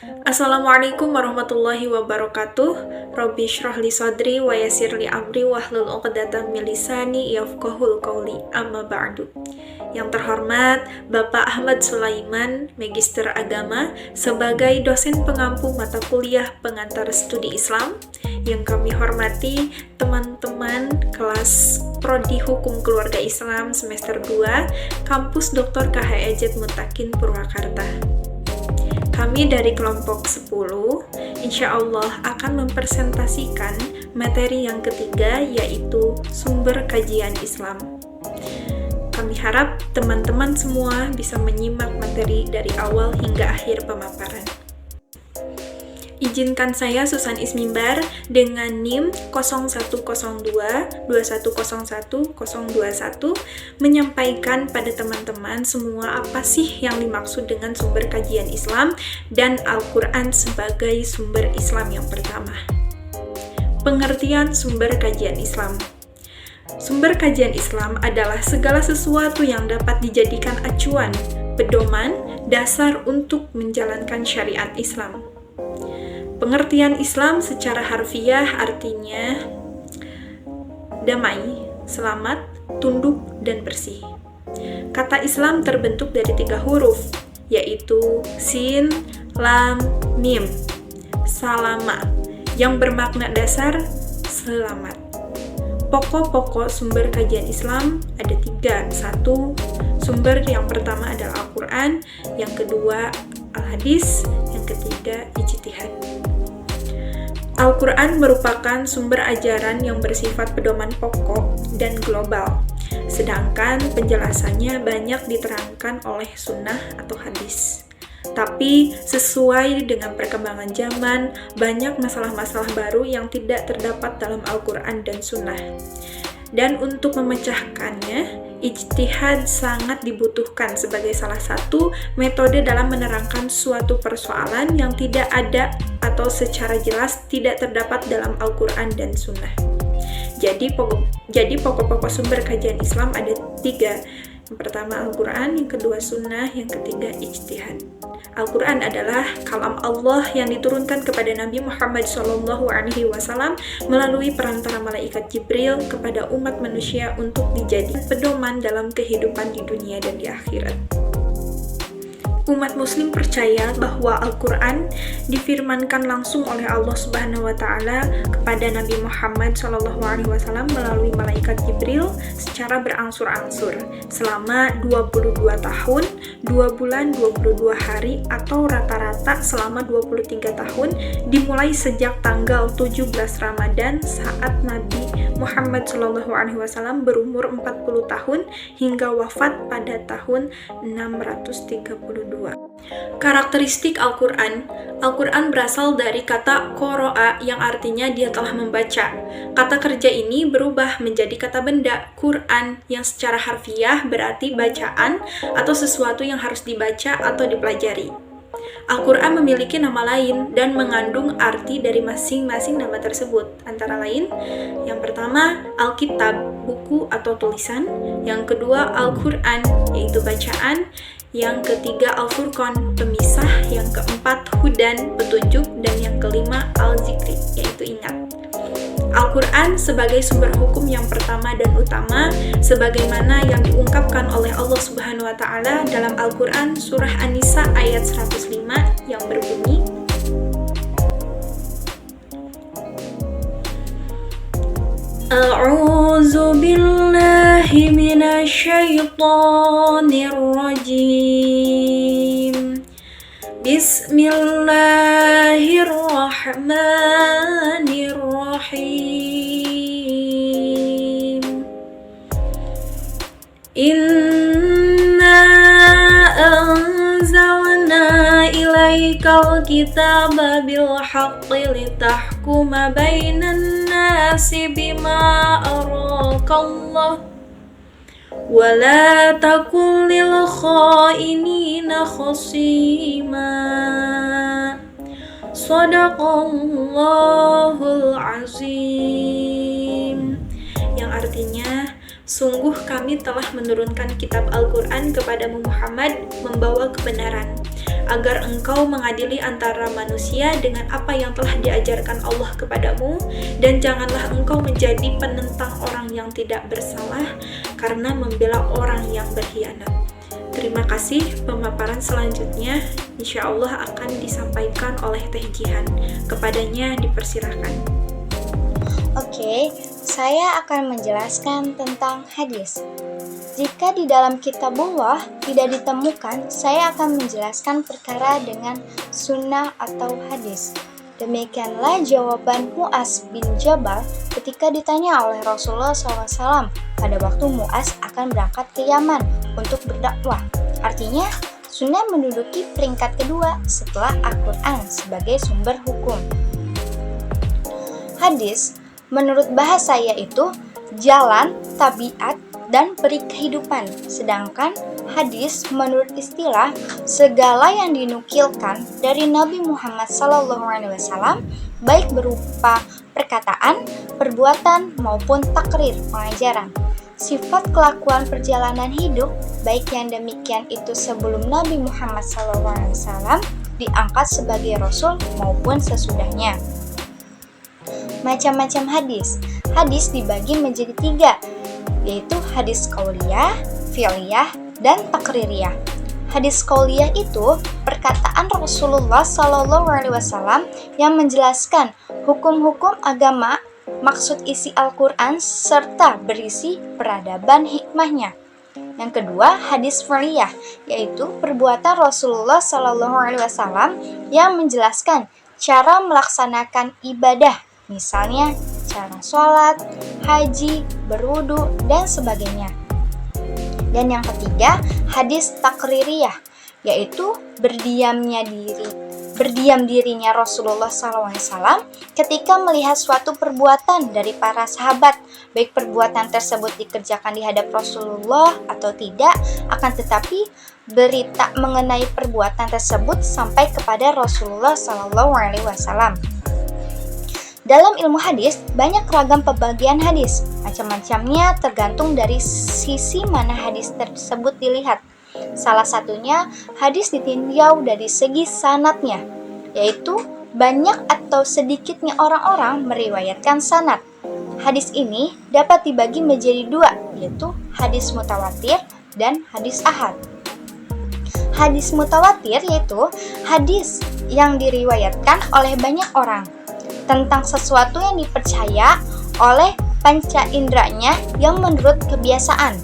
Assalamualaikum warahmatullahi wabarakatuh. Rabbi shrah li sadri wa yassir li amri wahlul 'uqdatam min lisani yafqahul qawli. Amma ba'du. Yang terhormat Bapak Ahmad Sulaiman, Magister Agama, sebagai dosen pengampu mata kuliah pengantar studi Islam. Yang kami hormati teman-teman kelas Prodi Hukum Keluarga Islam semester 2, Kampus Dr. KHEJ Mutakin Purwakarta. Kami dari kelompok 10, insya Allah akan mempresentasikan materi yang ketiga, yaitu sumber kajian Islam. Kami harap teman-teman semua bisa menyimak materi dari awal hingga akhir pemaparan. Izinkan saya Susan Ismimbar dengan NIM 0102-2101-021 menyampaikan pada teman-teman semua apa sih yang dimaksud dengan sumber kajian Islam dan Al-Quran sebagai sumber Islam yang pertama. Pengertian sumber kajian Islam. Sumber kajian Islam adalah segala sesuatu yang dapat dijadikan acuan, pedoman, dasar untuk menjalankan syariat Islam. Pengertian Islam secara harfiah artinya damai, selamat, tunduk, dan bersih. Kata Islam terbentuk dari 3 huruf, yaitu Sin, Lam, Mim, salama, yang bermakna dasar, selamat. Pokok-pokok sumber kajian Islam ada 3. 1. Sumber yang pertama adalah Al-Quran, yang kedua Al-Hadis, yang ketiga ijtihad. Al-Quran merupakan sumber ajaran yang bersifat pedoman pokok dan global, sedangkan penjelasannya banyak diterangkan oleh sunnah atau hadis. Tapi sesuai dengan perkembangan zaman, banyak masalah-masalah baru yang tidak terdapat dalam Al-Quran dan sunnah. Dan untuk memecahkannya, ijtihad sangat dibutuhkan sebagai salah satu metode dalam menerangkan suatu persoalan yang tidak ada atau secara jelas tidak terdapat dalam Al-Quran dan Sunnah. Jadi pokok-pokok sumber kajian Islam ada 3. Yang pertama Al-Quran, yang kedua Sunnah, yang ketiga ijtihad. Al-Quran adalah kalam Allah yang diturunkan kepada Nabi Muhammad SAW melalui perantara malaikat Jibril kepada umat manusia untuk dijadikan pedoman dalam kehidupan di dunia dan di akhirat. Umat muslim percaya bahwa Al-Quran difirmankan langsung oleh Allah Subhanahu wa Ta'ala kepada Nabi Muhammad SAW melalui malaikat Jibril secara berangsur-angsur selama 22 tahun, 2 bulan, 22 hari atau rata-rata selama 23 tahun dimulai sejak tanggal 17 Ramadan saat Nabi Muhammad SAW berumur 40 tahun hingga wafat pada tahun 632. Karakteristik Al-Quran. Al-Quran berasal dari kata qoro'a yang artinya dia telah membaca. Kata kerja ini berubah menjadi kata benda Quran yang secara harfiah berarti bacaan atau sesuatu yang harus dibaca atau dipelajari. Al-Quran memiliki nama lain dan mengandung arti dari masing-masing nama tersebut. Antara lain, yang pertama Alkitab, buku atau tulisan. Yang kedua Al-Quran, yaitu bacaan. Yang ketiga Al-Furqan, pemisah. Yang keempat Hudan, petunjuk. Dan yang kelima Al-Zikri, yaitu ingat. Al-Quran sebagai sumber hukum yang pertama dan utama sebagaimana yang diungkapkan oleh Allah Subhanahu wa Ta'ala dalam Al-Quran surah An-Nisa ayat 105 yang berbunyi, A'udzu billahi minasy syaithanir rajim. Bismillahirrahmanirrahim. Inna anzalna ilaikal kitaba bil haqqi litahkuma bainan nasi bima arakallah wala takun lil khainina khasima. Shadaqallahul azim. Yang artinya, sungguh kami telah menurunkan kitab Al-Quran kepadamu Muhammad membawa kebenaran. agar engkau mengadili antara manusia dengan apa yang telah diajarkan Allah kepadamu, dan janganlah engkau menjadi penentang orang yang tidak bersalah karena membela orang yang berkhianat. Terima kasih. Pemaparan selanjutnya insya Allah akan disampaikan oleh Teh Jihan. Kepadanya dipersilahkan. Oke, saya akan menjelaskan tentang hadis. Jika di dalam kitabullah tidak ditemukan, saya akan menjelaskan perkara dengan sunnah atau hadis. Demikianlah jawaban Mu'az bin Jabal ketika ditanya oleh Rasulullah SAW pada waktu Mu'az akan berangkat ke Yaman untuk berdakwah. Artinya, sunnah menduduki peringkat kedua setelah Al-Quran sebagai sumber hukum. Hadis, menurut bahasa yaitu jalan, tabiat, dan peri kehidupan. Sedangkan hadis menurut istilah segala yang dinukilkan dari Nabi Muhammad SAW baik berupa perkataan, perbuatan maupun takrir pengajaran. Sifat kelakuan perjalanan hidup baik yang demikian itu sebelum Nabi Muhammad SAW diangkat sebagai Rasul maupun sesudahnya. Macam-macam hadis. Hadis dibagi menjadi 3, yaitu hadis qauliyah, fi'liyah, dan takririyah. Hadis qauliyah itu perkataan Rasulullah SAW yang menjelaskan hukum-hukum agama, maksud isi Al-Quran, serta berisi peradaban hikmahnya. Yang kedua, hadis fi'liyah, yaitu perbuatan Rasulullah SAW yang menjelaskan cara melaksanakan ibadah, misalnya cara sholat, haji, berwudu, dan sebagainya. Dan yang ketiga, hadis takririyah, yaitu berdiam dirinya Rasulullah SAW ketika melihat suatu perbuatan dari para sahabat, baik perbuatan tersebut dikerjakan di hadap Rasulullah atau tidak, akan tetapi berita mengenai perbuatan tersebut sampai kepada Rasulullah SAW. Dalam ilmu hadis, banyak ragam pembagian hadis. Macam-macamnya tergantung dari sisi mana hadis tersebut dilihat. Salah satunya, hadis ditinjau dari segi sanadnya, yaitu banyak atau sedikitnya orang-orang meriwayatkan sanad. Hadis ini dapat dibagi menjadi 2, yaitu hadis mutawatir dan hadis ahad. Hadis mutawatir yaitu hadis yang diriwayatkan oleh banyak orang tentang sesuatu yang dipercaya oleh panca inderanya yang menurut kebiasaan.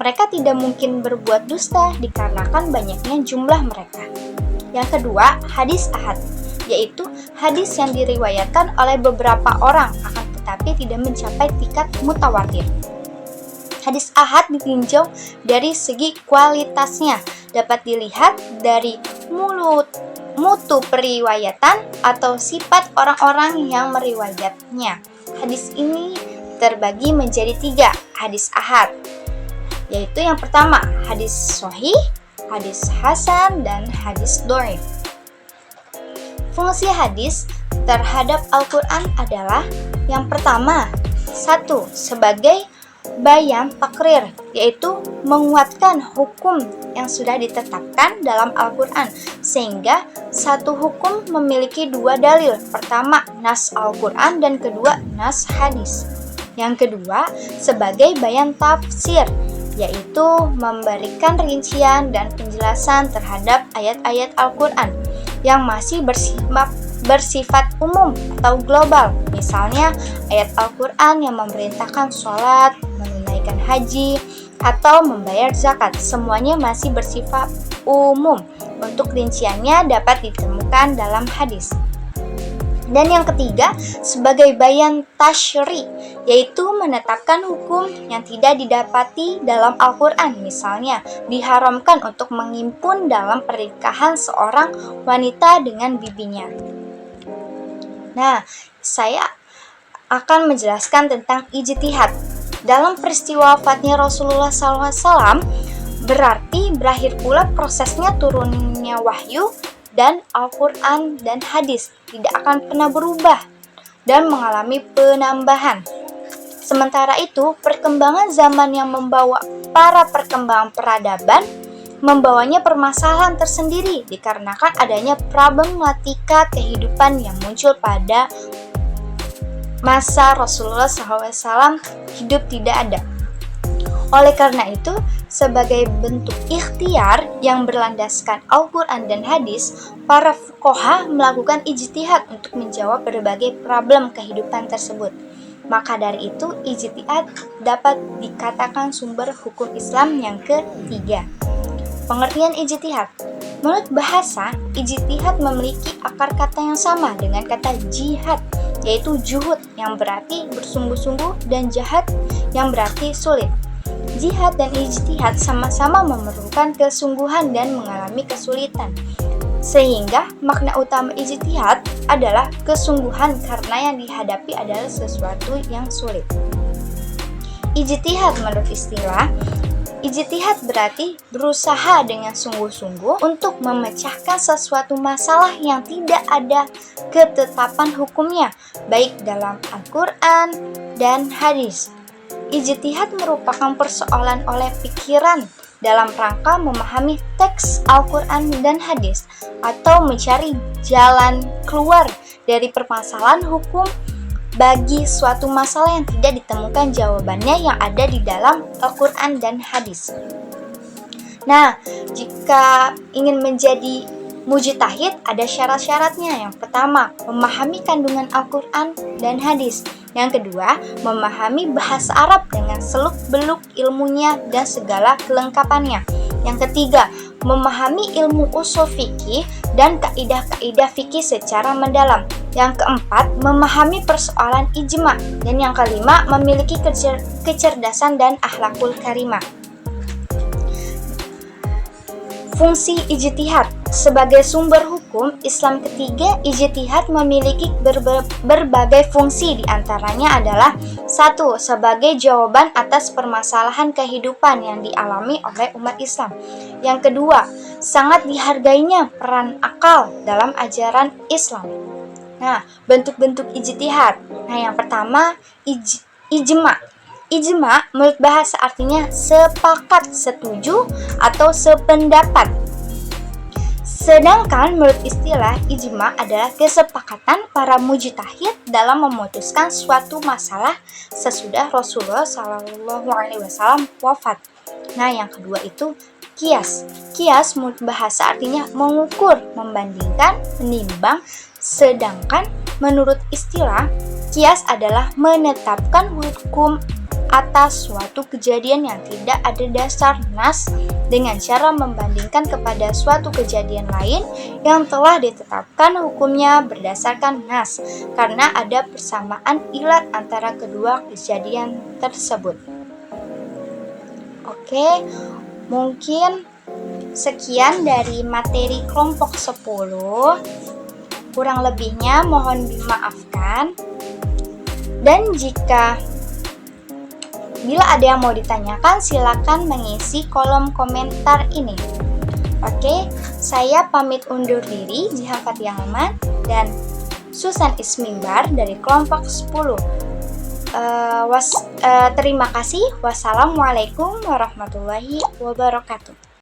Mereka tidak mungkin berbuat dusta dikarenakan banyaknya jumlah mereka. Yang kedua, hadis ahad, yaitu hadis yang diriwayatkan oleh beberapa orang akan tetapi tidak mencapai tingkat mutawatir. Hadis ahad ditinjau dari segi kualitasnya, dapat dilihat dari mutu periwayatan atau sifat orang-orang yang meriwayatnya. Hadis ini terbagi menjadi 3 hadis ahad, yaitu yang pertama hadis sahih, hadis hasan, dan hadis dhaif. Fungsi hadis terhadap Al-Quran adalah yang pertama, 1. Sebagai bayan takrir, yaitu menguatkan hukum yang sudah ditetapkan dalam Al-Quran, sehingga satu hukum memiliki 2 dalil. Pertama, nas Al-Quran, dan kedua, nas hadis. Yang kedua, sebagai bayan tafsir, yaitu memberikan rincian dan penjelasan terhadap ayat-ayat Al-Quran yang masih bersifat umum atau global. Misalnya, ayat Al-Quran yang memerintahkan sholat, menunaikan haji, atau membayar zakat. Semuanya masih bersifat umum. Untuk rinciannya dapat ditemukan dalam hadis. Dan yang ketiga, sebagai bayan tasyri, yaitu menetapkan hukum yang tidak didapati dalam Al-Quran. Misalnya, diharamkan untuk menghimpun dalam pernikahan seorang wanita dengan bibinya. Nah, saya akan menjelaskan tentang ijtihad. Dalam peristiwa wafatnya Rasulullah SAW, berarti berakhir pula prosesnya turunnya wahyu, dan Al-Quran dan hadis tidak akan pernah berubah dan mengalami penambahan. Sementara itu, perkembangan zaman yang membawa para perkembangan peradaban membawanya permasalahan tersendiri dikarenakan adanya problematika kehidupan yang muncul pada masa Rasulullah SAW hidup tidak ada. Oleh karena itu, sebagai bentuk ikhtiar yang berlandaskan Al-Quran dan hadis, para fuqaha melakukan ijtihad untuk menjawab berbagai problem kehidupan tersebut. Maka dari itu, ijtihad dapat dikatakan sumber hukum Islam yang ketiga. Pengertian ijtihad. Menurut bahasa, ijtihad memiliki akar kata yang sama dengan kata jihad, yaitu juhud yang berarti bersungguh-sungguh dan jahad yang berarti sulit. Jihad dan ijtihad sama-sama memerlukan kesungguhan dan mengalami kesulitan. Sehingga makna utama ijtihad adalah kesungguhan karena yang dihadapi adalah sesuatu yang sulit. Ijtihad menurut istilah, ijtihad berarti berusaha dengan sungguh-sungguh untuk memecahkan sesuatu masalah yang tidak ada ketetapan hukumnya, baik dalam Al-Quran dan hadis. Ijtihad merupakan persoalan oleh pikiran dalam rangka memahami teks Al-Quran dan hadis atau mencari jalan keluar dari permasalahan hukum bagi suatu masalah yang tidak ditemukan jawabannya yang ada di dalam Al-Quran dan hadis. Nah, jika ingin menjadi mujtahid ada syarat-syaratnya. Yang pertama, memahami kandungan Al-Quran dan hadis. Yang kedua, memahami bahasa Arab dengan seluk-beluk ilmunya dan segala kelengkapannya. Yang ketiga, memahami ilmu ushul fikih dan kaidah-kaidah fikih secara mendalam. Yang keempat, memahami persoalan ijma. Dan yang kelima, memiliki kecerdasan dan akhlakul karimah. Fungsi ijtihad. Sebagai sumber hukum Islam ketiga, ijtihad memiliki berbagai fungsi, diantaranya adalah 1. Sebagai jawaban atas permasalahan kehidupan yang dialami oleh umat Islam. Yang kedua, sangat dihargainya peran akal dalam ajaran Islam. Nah, bentuk-bentuk ijtihad. Nah, yang pertama, ijma. Ijma menurut bahasa artinya sepakat, setuju, atau sependapat. Sedangkan menurut istilah, ijma adalah kesepakatan para mujtahid dalam memutuskan suatu masalah sesudah Rasulullah SAW wafat. Nah, yang kedua itu kias. Kias menurut bahasa artinya mengukur, membandingkan, menimbang. Sedangkan menurut istilah, kias adalah menetapkan hukum atas suatu kejadian yang tidak ada dasar nas dengan cara membandingkan kepada suatu kejadian lain yang telah ditetapkan hukumnya berdasarkan nas karena ada persamaan ilat antara kedua kejadian tersebut. Oke, mungkin sekian dari materi kelompok 10. Kurang lebihnya mohon dimaafkan. Dan bila ada yang mau ditanyakan, silakan mengisi kolom komentar ini. Oke, saya pamit undur diri, Jihan Fathiyah Ahmad dan Susan Ismimbar dari kelompok 10. Terima kasih. Wassalamualaikum warahmatullahi wabarakatuh.